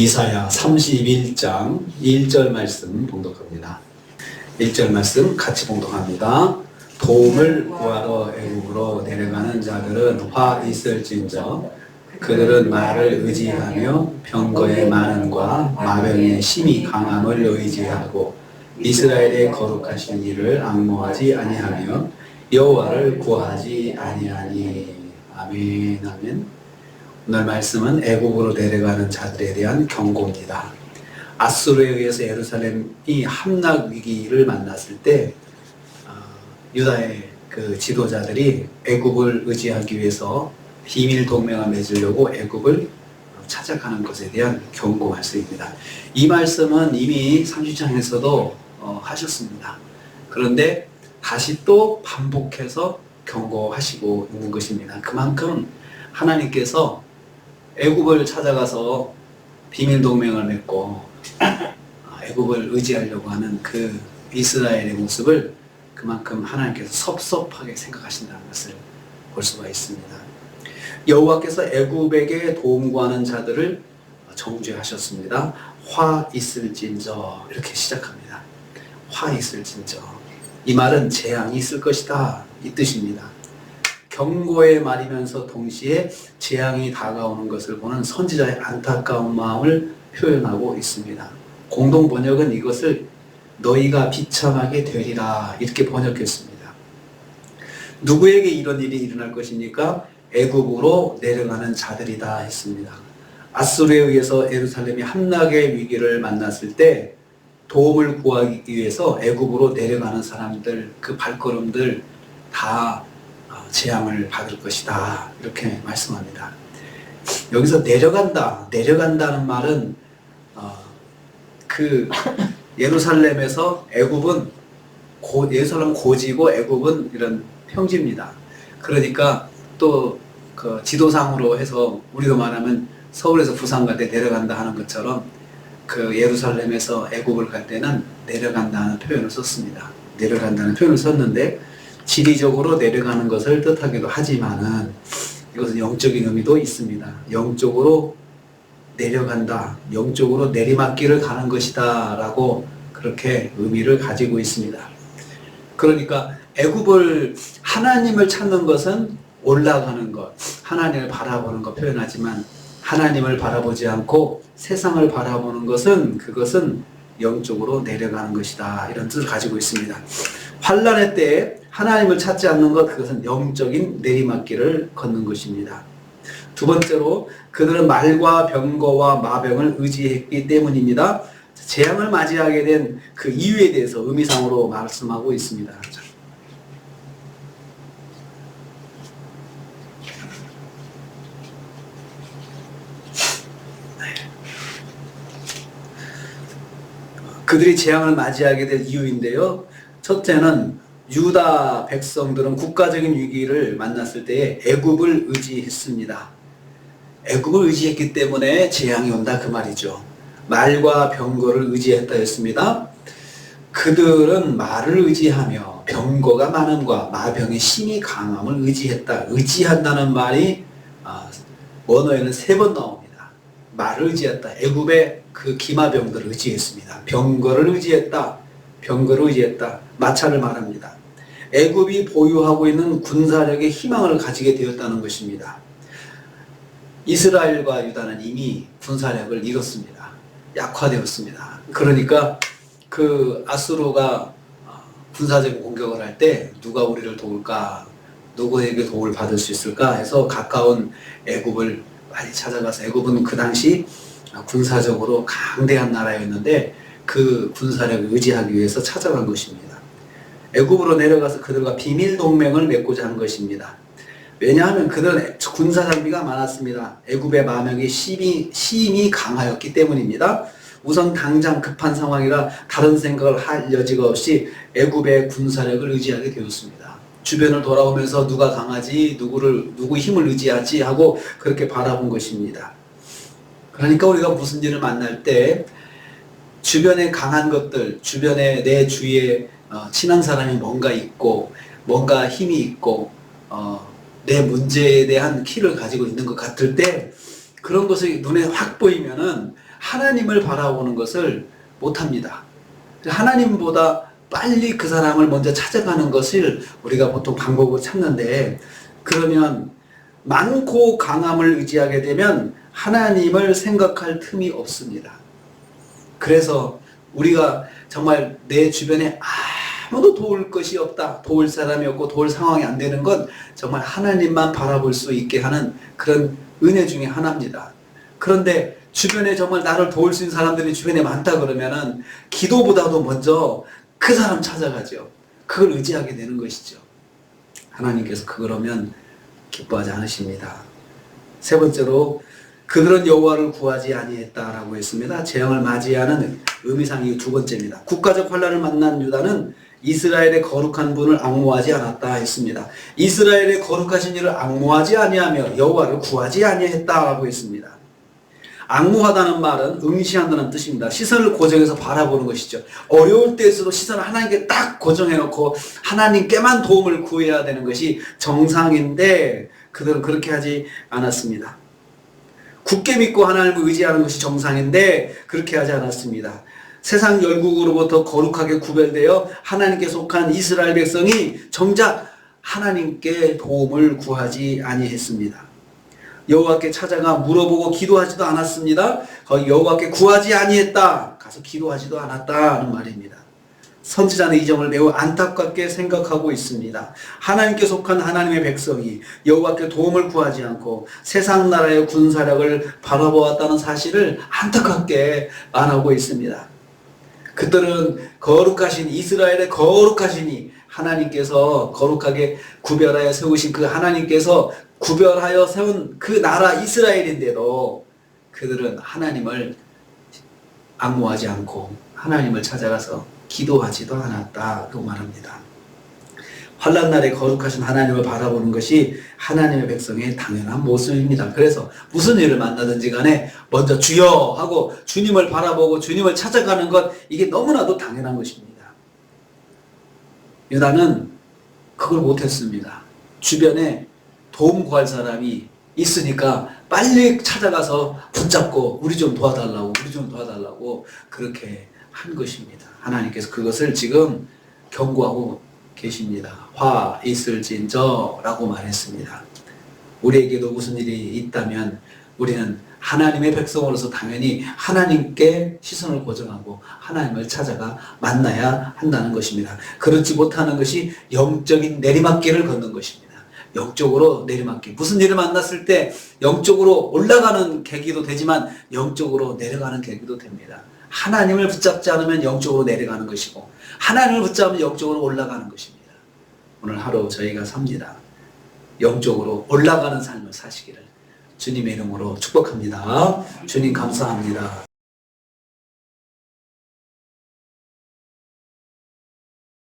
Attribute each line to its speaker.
Speaker 1: 이사야 31장 1절 말씀 봉독합니다. 1절 말씀 같이 봉독합니다. 도움을 구하러 애굽으로 내려가는 자들은 화 있을진저 그들은 말을 의지하며 병거의 많음과 마병의 힘이 강함을 의지하고 이스라엘의 거룩하신 이를 앙모하지 아니하며 여호와를 구하지 아니하니. 아멘. 아멘. 오늘 말씀은 애굽으로 내려가는 자들에 대한 경고입니다. 아수르에 의해서 예루살렘이 함락 위기를 만났을 때 유다의 그 지도자들이 애굽을 의지하기 위해서 비밀 동맹을 맺으려고 애굽을 찾아가는 것에 대한 경고 말씀입니다. 이 말씀은 이미 30장에서도 하셨습니다. 그런데 다시 또 반복해서 경고하시고 있는 것입니다. 그만큼 하나님께서 애굽을 찾아가서 비밀 동맹을 맺고 애굽을 의지하려고 하는 그 이스라엘의 모습을 그만큼 하나님께서 섭섭하게 생각하신다는 것을 볼 수가 있습니다. 여호와께서 애굽에게 도움 구하는 자들을 정죄하셨습니다. 화 있을진저 이렇게 시작합니다. 화 있을진저. 이 말은 재앙이 있을 것이다 이 뜻입니다. 경고의 말이면서 동시에 재앙이 다가오는 것을 보는 선지자의 안타까운 마음을 표현하고 있습니다. 공동 번역은 이것을 너희가 비참하게 되리라 이렇게 번역했습니다. 누구에게 이런 일이 일어날 것입니까? 애굽으로 내려가는 자들이다 했습니다. 아수르에 의해서 예루살렘이 함락의 위기를 만났을 때 도움을 구하기 위해서 애굽으로 내려가는 사람들 그 발걸음들 다 재앙을 받을 것이다 이렇게 말씀합니다. 여기서 내려간다는 말은 그 예루살렘에서 애굽은 예루살렘 고지고 애굽은 이런 평지입니다. 그러니까 또 그 지도상으로 해서 우리도 말하면 서울에서 부산 갈 때 내려간다 하는 것처럼 그 예루살렘에서 애굽을 갈 때는 내려간다는 표현을 썼습니다. 내려간다는 표현을 썼는데 지리적으로 내려가는 것을 뜻하기도 하지만은 이것은 영적인 의미도 있습니다. 영적으로 내려간다, 영적으로 내리막길을 가는 것이다 라고 그렇게 의미를 가지고 있습니다. 그러니까 애굽을 하나님을 찾는 것은 올라가는 것, 하나님을 바라보는 것 표현하지만 하나님을 바라보지 않고 세상을 바라보는 것은 그것은 영적으로 내려가는 것이다 이런 뜻을 가지고 있습니다. 환난의 때에 하나님을 찾지 않는 것 그것은 영적인 내리막길을 걷는 것입니다. 두 번째로 그들은 말과 병거와 마병을 의지했기 때문입니다. 재앙을 맞이하게 된 그 이유에 대해서 의미상으로 말씀하고 있습니다. 그들이 재앙을 맞이하게 될 이유인데요. 첫째는 유다 백성들은 국가적인 위기를 만났을 때에 애굽을 의지했습니다. 애굽을 의지했기 때문에 재앙이 온다 그 말이죠. 말과 병거를 의지했다 했습니다. 그들은 말을 의지하며 병거가 많음과 마병의 힘이 강함을 의지했다. 의지한다는 말이 원어에는 3번 나옵니다. 말을 의지했다. 애굽의 그 기마병들을 의지했습니다. 병거를 의지했다. 병거를 의지했다. 마차를 말합니다. 애굽이 보유하고 있는 군사력의 희망을 가지게 되었다는 것입니다. 이스라엘과 유다는 이미 군사력을 잃었습니다. 약화되었습니다. 그러니까 그 아수르가 군사적 공격을 할 때 누가 우리를 도울까? 누구에게 도움을 받을 수 있을까? 해서 가까운 애굽을 많이 찾아가서 애굽은 그 당시 군사적으로 강대한 나라였는데 그 군사력을 의지하기 위해서 찾아간 것입니다. 애굽으로 내려가서 그들과 비밀 동맹을 맺고자 한 것입니다. 왜냐하면 그들은 군사 장비가 많았습니다. 애굽의 마병의 힘이 강하였기 때문입니다. 우선 당장 급한 상황이라 다른 생각을 할 여지가 없이 애굽의 군사력을 의지하게 되었습니다. 주변을 돌아오면서 누가 강하지, 누구 힘을 의지하지 하고 그렇게 바라본 것입니다. 그러니까 우리가 무슨 일을 만날 때 주변에 강한 것들, 주변에 내 주위에 친한 사람이 뭔가 있고 뭔가 힘이 있고 내 문제에 대한 키를 가지고 있는 것 같을 때 그런 것이 눈에 확 보이면은 하나님을 바라보는 것을 못합니다. 하나님보다 빨리 그 사람을 먼저 찾아가는 것을 우리가 보통 방법으로 찾는데, 그러면 많고 강함을 의지하게 되면 하나님을 생각할 틈이 없습니다. 그래서 우리가 정말 내 주변에 아무도 도울 것이 없다, 도울 사람이 없고 도울 상황이 안 되는 건 정말 하나님만 바라볼 수 있게 하는 그런 은혜 중에 하나입니다. 그런데 주변에 정말 나를 도울 수 있는 사람들이 주변에 많다 그러면은 기도보다도 먼저 그 사람 찾아가죠. 그걸 의지하게 되는 것이죠. 하나님께서 그러면 기뻐하지 않으십니다. 세 번째로, 그들은 여호와를 구하지 아니했다라고 했습니다. 재앙을 맞이하는 의미상이 두 번째입니다. 국가적 환난을 만난 유다는 이스라엘의 거룩한 분을 앙모하지 않았다 했습니다. 이스라엘의 거룩하신 이를 앙모하지 아니하며 여호와를 구하지 아니했다라고 했습니다. 앙모하다는 말은 응시한다는 뜻입니다. 시선을 고정해서 바라보는 것이죠. 어려울 때에서도 시선을 하나님께 딱 고정해놓고 하나님께만 도움을 구해야 되는 것이 정상인데, 그들은 그렇게 하지 않았습니다. 굳게 믿고 하나님을 의지하는 것이 정상인데 그렇게 하지 않았습니다. 세상 열국으로부터 거룩하게 구별되어 하나님께 속한 이스라엘 백성이 정작 하나님께 도움을 구하지 아니했습니다. 여호와께 찾아가 물어보고 기도하지도 않았습니다. 여호와께 구하지 아니했다, 가서 기도하지도 않았다는 말입니다. 선지자는 이 점을 매우 안타깝게 생각하고 있습니다. 하나님께 속한 하나님의 백성이 여호와께 도움을 구하지 않고 세상 나라의 군사력을 바라보았다는 사실을 안타깝게 말하고 있습니다. 그들은 거룩하신 이스라엘의 거룩하시니 하나님께서 거룩하게 구별하여 세우신 그 하나님께서 구별하여 세운 그 나라 이스라엘인데도 그들은 하나님을 앙모하지 않고 하나님을 찾아가서 기도하지도 않았다고 말합니다. 환난날에 거룩하신 하나님을 바라보는 것이 하나님의 백성의 당연한 모습입니다. 그래서 무슨 일을 만나든지 간에 먼저 주여 하고 주님을 바라보고 주님을 찾아가는 것, 이게 너무나도 당연한 것입니다. 유다는 그걸 못했습니다. 주변에 도움 구할 사람이 있으니까 빨리 찾아가서 붙잡고 우리 좀 도와달라고, 우리 좀 도와달라고 그렇게 한 것입니다. 하나님께서 그것을 지금 경고하고 계십니다. 화 있을진저 라고 말했습니다. 우리에게도 무슨 일이 있다면 우리는 하나님의 백성으로서 당연히 하나님께 시선을 고정하고 하나님을 찾아가 만나야 한다는 것입니다. 그렇지 못하는 것이 영적인 내리막길을 걷는 것입니다. 영적으로 내리막길. 무슨 일을 만났을 때 영적으로 올라가는 계기도 되지만 영적으로 내려가는 계기도 됩니다. 하나님을 붙잡지 않으면 영적으로 내려가는 것이고 하나님을 붙잡으면 영적으로 올라가는 것입니다. 오늘 하루 저희가 삽니다. 영적으로 올라가는 삶을 사시기를 주님의 이름으로 축복합니다. 주님 감사합니다.